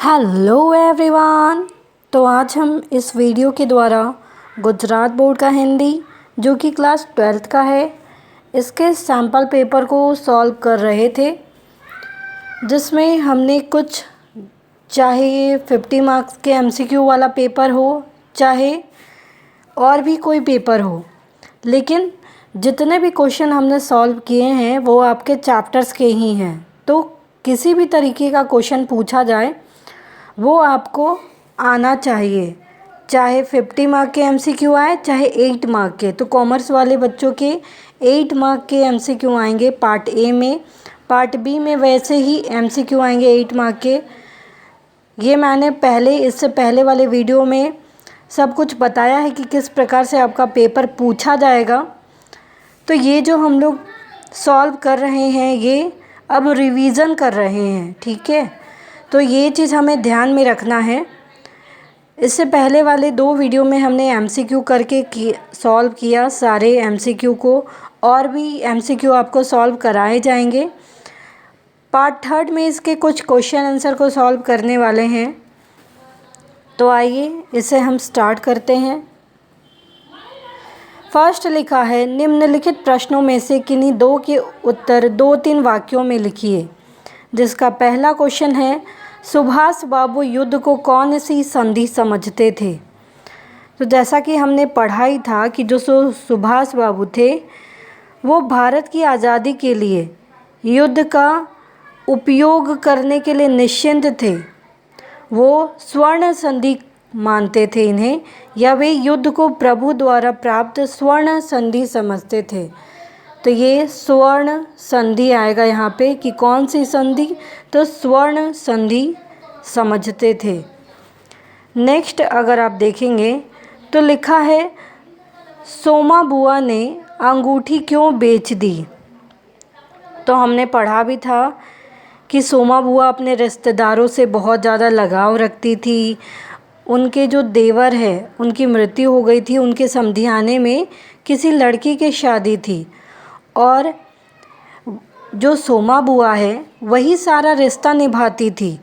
Hello everyone. तो आज हम इस वीडियो के द्वारा गुजरात बोर्ड का हिंदी जो कि क्लास 12th का है, इसके सैम्पल पेपर को सॉल्व कर रहे थे, जिसमें हमने कुछ, चाहे ये 50 मार्क्स के एमसीक्यू वाला पेपर हो, चाहे और भी कोई पेपर हो, लेकिन जितने भी क्वेश्चन हमने सॉल्व किए हैं वो आपके चैप्टर्स के ही हैं। तो किसी भी तरीके का क्वेश्चन पूछा जाए वो आपको आना चाहिए, चाहे 50 मार्क के एमसीक्यू आए चाहे 8 मार्क के। तो कॉमर्स वाले बच्चों के 8 मार्क के एमसीक्यू आएंगे पार्ट ए में, पार्ट बी में वैसे ही एमसीक्यू आएंगे 8 मार्क के। ये मैंने इससे पहले वाले वीडियो में सब कुछ बताया है कि किस प्रकार से आपका पेपर पूछा जाएगा। तो ये जो हम लोग सॉल्व कर रहे हैं ये अब रिवीज़न कर रहे हैं, ठीक है। तो ये चीज़ हमें ध्यान में रखना है। इससे पहले वाले 2 वीडियो में हमने एमसीक्यू करके सॉल्व किया सारे एमसीक्यू को, और भी एमसीक्यू आपको सॉल्व कराए जाएंगे। पार्ट 3 में इसके कुछ क्वेश्चन आंसर को सॉल्व करने वाले हैं। तो आइए इसे हम स्टार्ट करते हैं। फर्स्ट लिखा है, निम्नलिखित प्रश्नों में से किन्हीं 2 के उत्तर 2-3 वाक्यों में लिखिए। जिसका पहला क्वेश्चन है, सुभाष बाबू युद्ध को कौन सी संधि समझते थे। तो जैसा कि हमने पढ़ा ही था कि जो सुभाष बाबू थे वो भारत की आज़ादी के लिए युद्ध का उपयोग करने के लिए निश्चिंत थे। वो स्वर्ण संधि मानते थे इन्हें, या वे युद्ध को प्रभु द्वारा प्राप्त स्वर्ण संधि समझते थे। तो ये स्वर्ण संधि आएगा यहाँ पे कि कौन सी संधि, तो स्वर्ण संधि समझते थे। नेक्स्ट अगर आप देखेंगे तो लिखा है, सोमा बुआ ने अंगूठी क्यों बेच दी। तो हमने पढ़ा भी था कि सोमा बुआ अपने रिश्तेदारों से बहुत ज़्यादा लगाव रखती थी। उनके जो देवर है उनकी मृत्यु हो गई थी, उनके समधियाने में किसी लड़की की शादी थी, और जो सोमा बुआ है वही सारा रिश्ता निभाती थी,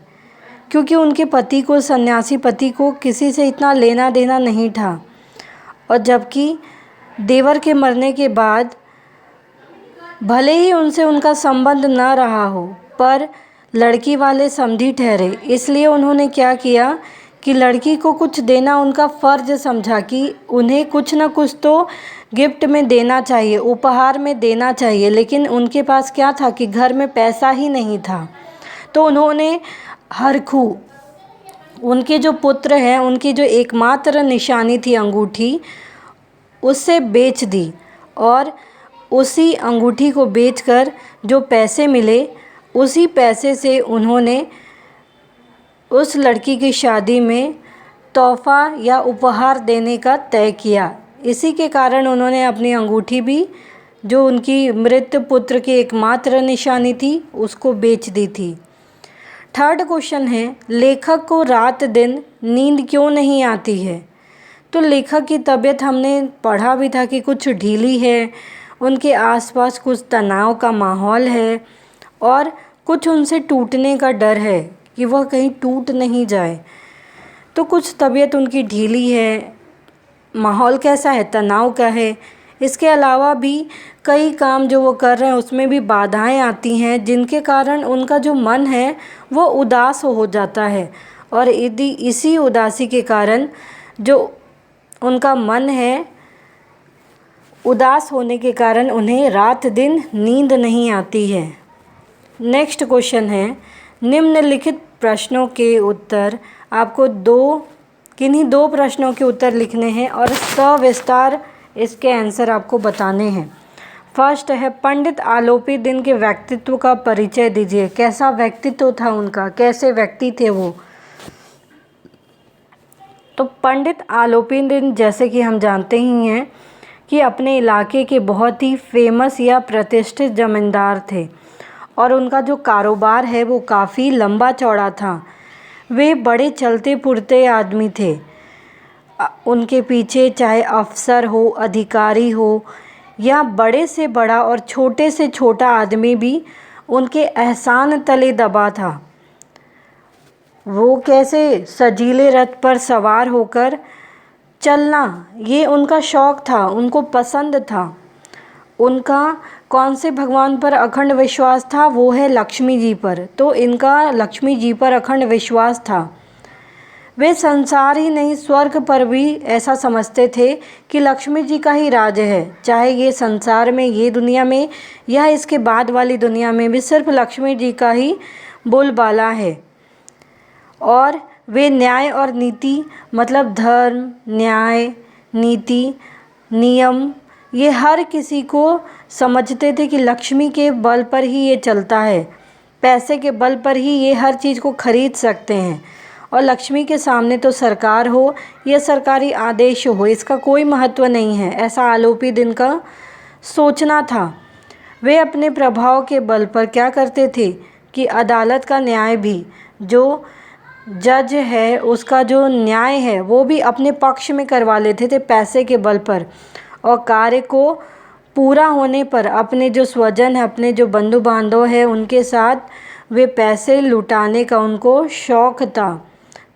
क्योंकि उनके पति को, सन्यासी पति को किसी से इतना लेना देना नहीं था। और जबकि देवर के मरने के बाद भले ही उनसे उनका संबंध ना रहा हो, पर लड़की वाले समधी ठहरे, इसलिए उन्होंने क्या किया कि लड़की को कुछ देना उनका फ़र्ज समझा कि उन्हें कुछ ना कुछ तो गिफ्ट में देना चाहिए, उपहार में देना चाहिए। लेकिन उनके पास क्या था कि घर में पैसा ही नहीं था। तो उन्होंने हरखू, उनके जो पुत्र हैं, उनकी जो एकमात्र निशानी थी अंगूठी, उससे बेच दी, और उसी अंगूठी को बेचकर जो पैसे मिले उसी पैसे से उन्होंने उस लड़की की शादी में तोहफ़ा या उपहार देने का तय किया। इसी के कारण उन्होंने अपनी अंगूठी भी, जो उनकी मृत पुत्र की एकमात्र निशानी थी, उसको बेच दी थी। थर्ड क्वेश्चन है, लेखक को रात दिन नींद क्यों नहीं आती है। तो लेखक की तबीयत हमने पढ़ा भी था कि कुछ ढीली है, उनके आसपास कुछ तनाव का माहौल है, और कुछ उनसे टूटने का डर है कि वह कहीं टूट नहीं जाए। तो कुछ तबीयत उनकी ढीली है, माहौल कैसा है, तनाव का है। इसके अलावा भी कई काम जो वो कर रहे हैं उसमें भी बाधाएं आती हैं, जिनके कारण उनका जो मन है वो उदास हो जाता है, और यदि इसी उदासी के कारण जो उनका मन है, उदास होने के कारण उन्हें रात दिन नींद नहीं आती है। नेक्स्ट क्वेश्चन है, निम्नलिखित प्रश्नों के उत्तर आपको किन्हीं 2 प्रश्नों के उत्तर लिखने हैं और सविस्तार इसके आंसर आपको बताने हैं। फर्स्ट है, पंडित आलोपी दिन के व्यक्तित्व का परिचय दीजिए। कैसा व्यक्तित्व था उनका, कैसे व्यक्ति थे वो। तो पंडित आलोपी दिन, जैसे कि हम जानते ही हैं कि अपने इलाके के बहुत ही फेमस या प्रतिष्ठित जमींदार थे, और उनका जो कारोबार है वो काफ़ी लंबा चौड़ा था। वे बड़े चलते फिरते आदमी थे। उनके पीछे चाहे अफसर हो, अधिकारी हो, या बड़े से बड़ा और छोटे से छोटा आदमी भी उनके एहसान तले दबा था। वो कैसे सजीले रथ पर सवार होकर चलना, ये उनका शौक़ था, उनको पसंद था। उनका कौन से भगवान पर अखंड विश्वास था? वो है लक्ष्मी जी पर। तो इनका लक्ष्मी जी पर अखंड विश्वास था। वे संसार ही नहीं स्वर्ग पर भी ऐसा समझते थे कि लक्ष्मी जी का ही राज है। चाहे ये संसार में, ये दुनिया में या इसके बाद वाली दुनिया में भी सिर्फ लक्ष्मी जी का ही बोलबाला है। और वे न्याय और नीति, मतलब धर्म, न्याय, नीति, नियम, ये हर किसी को समझते थे कि लक्ष्मी के बल पर ही ये चलता है। पैसे के बल पर ही ये हर चीज़ को खरीद सकते हैं। और लक्ष्मी के सामने तो सरकार हो या सरकारी आदेश हो, इसका कोई महत्व नहीं है, ऐसा आलोपी दिन का सोचना था। वे अपने प्रभाव के बल पर क्या करते थे कि अदालत का न्याय भी, जो जज है उसका जो न्याय है वो भी अपने पक्ष में करवा लेते थे पैसे के बल पर। और कार्य को पूरा होने पर अपने जो स्वजन है, अपने जो बंधु बांधव है, उनके साथ वे पैसे लुटाने का उनको शौक़ था।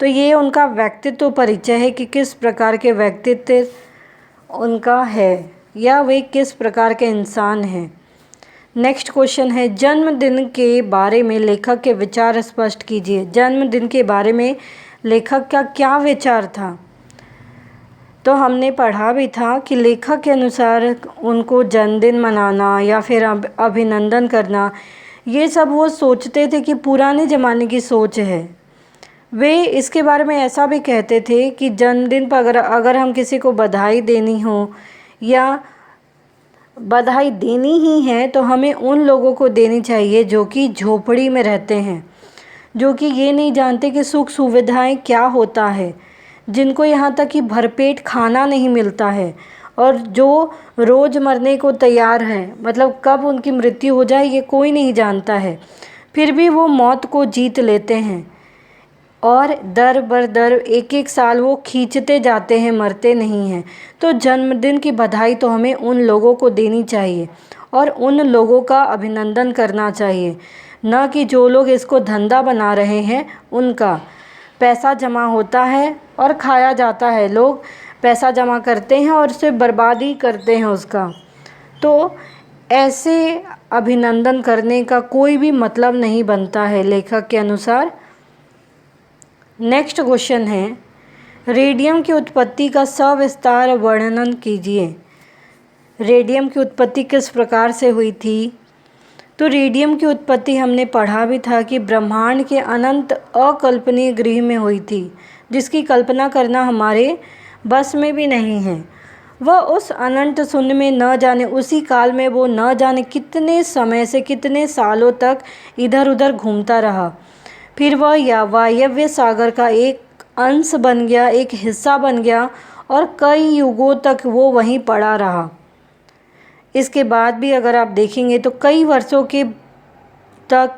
तो ये उनका व्यक्तित्व परिचय है कि किस प्रकार के व्यक्तित्व उनका है या वे किस प्रकार के इंसान हैं। नेक्स्ट क्वेश्चन है, जन्मदिन के बारे में लेखक के विचार स्पष्ट कीजिए। जन्मदिन के बारे में लेखक का क्या विचार था? तो हमने पढ़ा भी था कि लेखक के अनुसार उनको जन्मदिन मनाना या फिर अभिनंदन करना, ये सब वो सोचते थे कि पुराने ज़माने की सोच है। वे इसके बारे में ऐसा भी कहते थे कि जन्मदिन पर अगर हम किसी को बधाई देनी हो या बधाई देनी ही है तो हमें उन लोगों को देनी चाहिए जो कि झोपड़ी में रहते हैं, जो कि ये नहीं जानते कि सुख सुविधाएं क्या होता है, जिनको यहाँ तक कि भरपेट खाना नहीं मिलता है और जो रोज़ मरने को तैयार हैं, मतलब कब उनकी मृत्यु हो जाए ये कोई नहीं जानता है, फिर भी वो मौत को जीत लेते हैं और दर बर दर एक एक साल वो खींचते जाते हैं, मरते नहीं हैं। तो जन्मदिन की बधाई तो हमें उन लोगों को देनी चाहिए और उन लोगों का अभिनंदन करना चाहिए, न कि जो लोग इसको धंधा बना रहे हैं उनका। पैसा जमा होता है और खाया जाता है, लोग पैसा जमा करते हैं और उसे बर्बादी करते हैं उसका। तो ऐसे अभिनंदन करने का कोई भी मतलब नहीं बनता है लेखक के अनुसार। नेक्स्ट क्वेश्चन है, रेडियम की उत्पत्ति का सविस्तार वर्णन कीजिए। रेडियम की उत्पत्ति किस प्रकार से हुई थी? तो रेडियम की उत्पत्ति हमने पढ़ा भी था कि ब्रह्मांड के अनंत अकल्पनीय गृह में हुई थी, जिसकी कल्पना करना हमारे बस में भी नहीं है। वह उस अनंत शून्य में न जाने उसी काल में वो न जाने कितने समय से कितने सालों तक इधर उधर घूमता रहा। फिर वह या वायव्य सागर का एक अंश बन गया, एक हिस्सा बन गया और कई युगों तक वो वहीं पड़ा रहा। इसके बाद भी अगर आप देखेंगे तो कई वर्षों के तक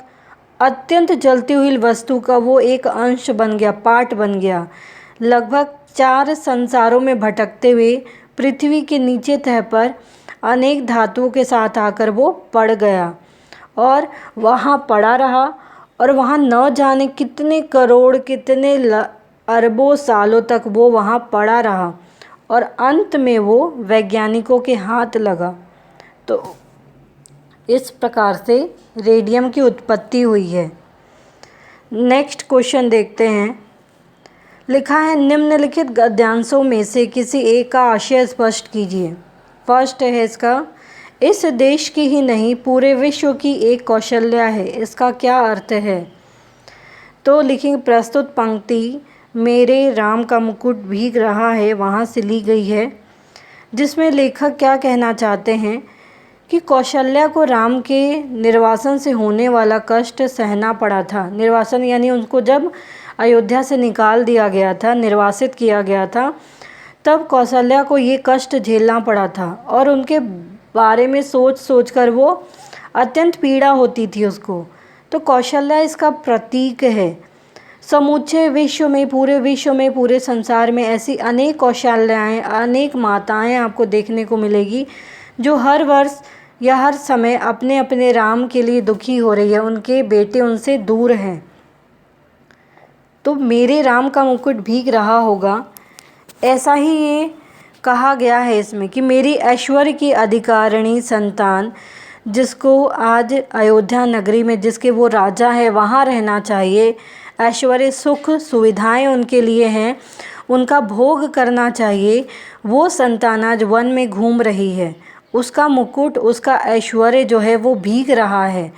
अत्यंत जलती हुई वस्तु का वो एक अंश बन गया, पार्ट बन गया। लगभग 4 संसारों में भटकते हुए पृथ्वी के नीचे तह पर अनेक धातुओं के साथ आकर वो पड़ गया और वहाँ पड़ा रहा और वहाँ न जाने कितने करोड़ कितने अरबों सालों तक वो वहाँ पड़ा रहा और अंत में वो वैज्ञानिकों के हाथ लगा। तो इस प्रकार से रेडियम की उत्पत्ति हुई है। नेक्स्ट क्वेश्चन देखते हैं। लिखा है, निम्नलिखित गद्यांशों में से किसी एक का आशय स्पष्ट कीजिए। फर्स्ट है इसका, इस देश की ही नहीं पूरे विश्व की एक कौशल्या है। इसका क्या अर्थ है? तो लिखेंगे, प्रस्तुत पंक्ति मेरे राम का मुकुट भीग रहा है वहाँ से ली गई है, जिसमें लेखक क्या कहना चाहते हैं कि कौशल्या को राम के निर्वासन से होने वाला कष्ट सहना पड़ा था। निर्वासन यानी उनको जब अयोध्या से निकाल दिया गया था, निर्वासित किया गया था, तब कौशल्या को ये कष्ट झेलना पड़ा था और उनके बारे में सोच सोच कर वो अत्यंत पीड़ा होती थी उसको। तो कौशल्या इसका प्रतीक है। समूचे विश्व में, पूरे विश्व में, पूरे संसार में ऐसी अनेक कौशल्याएँ, अनेक माताएँ आपको देखने को मिलेगी जो हर वर्ष या हर समय अपने अपने राम के लिए दुखी हो रही है, उनके बेटे उनसे दूर हैं। तो मेरे राम का मुकुट भीग रहा होगा, ऐसा ही ये कहा गया है इसमें कि मेरी ऐश्वर्य की अधिकारिणी संतान, जिसको आज अयोध्या नगरी में जिसके वो राजा है वहाँ रहना चाहिए, ऐश्वर्य सुख सुविधाएं उनके लिए हैं, उनका भोग करना चाहिए, वो संतान आज वन में घूम रही है। उसका मुकुट, उसका ऐश्वर्य जो है वो भीग रहा है,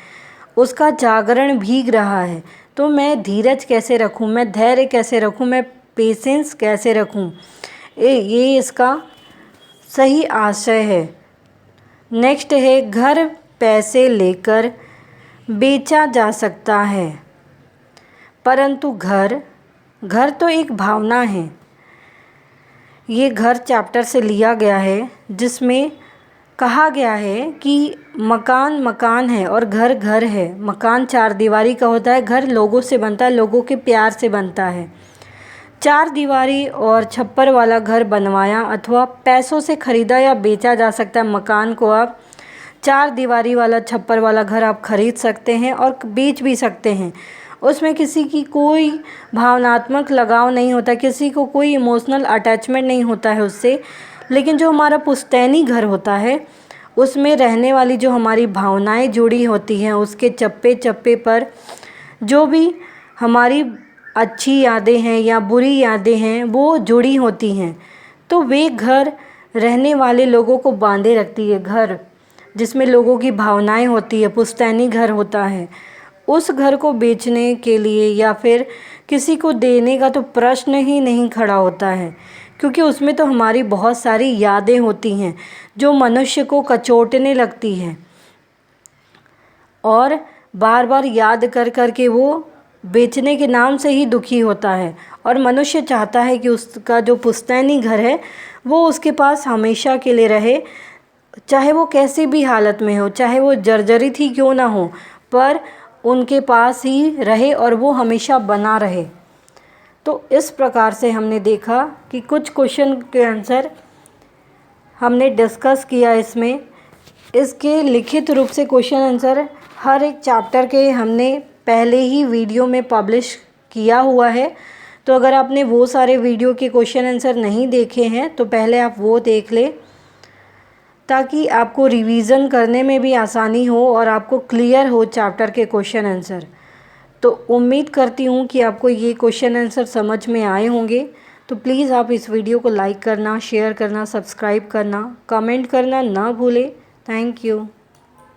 उसका जागरण भीग रहा है। तो मैं धीरज कैसे रखूं, मैं धैर्य कैसे रखूं, मैं पेशेंस कैसे रखूं, ये इसका सही आशय है। नेक्स्ट है, घर पैसे लेकर बेचा जा सकता है, परंतु घर तो एक भावना है। ये घर चैप्टर से लिया गया है, जिसमें कहा गया है कि मकान मकान है और घर घर है। मकान चार दीवारी का होता है, घर लोगों से बनता है, लोगों के प्यार से बनता है। चार दीवारी और छप्पर वाला घर बनवाया अथवा पैसों से ख़रीदा या बेचा जा सकता है। मकान को आप चार दीवारी वाला छप्पर वाला घर आप ख़रीद सकते हैं और बेच भी सकते हैं। उसमें किसी की कोई भावनात्मक लगाव नहीं होता, किसी को कोई इमोशनल अटैचमेंट नहीं होता है उससे। लेकिन जो हमारा पुश्तैनी घर होता है, उसमें रहने वाली जो हमारी भावनाएं जुड़ी होती हैं, उसके चप्पे चप्पे पर जो भी हमारी अच्छी यादें हैं या बुरी यादें हैं वो जुड़ी होती हैं, तो वे घर रहने वाले लोगों को बांधे रखती है। घर जिसमें लोगों की भावनाएं होती है, पुश्तैनी घर होता है। उस घर को बेचने के लिए या फिर किसी को देने का तो प्रश्न ही नहीं खड़ा होता है, क्योंकि उसमें तो हमारी बहुत सारी यादें होती हैं जो मनुष्य को कचोटने लगती हैं और बार बार याद कर कर के वो बेचने के नाम से ही दुखी होता है। और मनुष्य चाहता है कि उसका जो पुश्तैनी घर है वो उसके पास हमेशा के लिए रहे, चाहे वो कैसी भी हालत में हो, चाहे वो जर्जरित ही क्यों ना हो, पर उनके पास ही रहे और वो हमेशा बना रहे। तो इस प्रकार से हमने देखा कि कुछ क्वेश्चन के आंसर हमने डिस्कस किया इसमें। इसके लिखित रूप से क्वेश्चन आंसर हर एक चैप्टर के हमने पहले ही वीडियो में पब्लिश किया हुआ है। तो अगर आपने वो सारे वीडियो के क्वेश्चन आंसर नहीं देखे हैं तो पहले आप वो देख लें, ताकि आपको रिवीज़न करने में भी आसानी हो और आपको क्लियर हो चैप्टर के क्वेश्चन आंसर। तो उम्मीद करती हूँ कि आपको ये क्वेश्चन आंसर समझ में आए होंगे। तो प्लीज़ आप इस वीडियो को लाइक करना, शेयर करना, सब्सक्राइब करना, कमेंट करना ना भूलें। Thank you.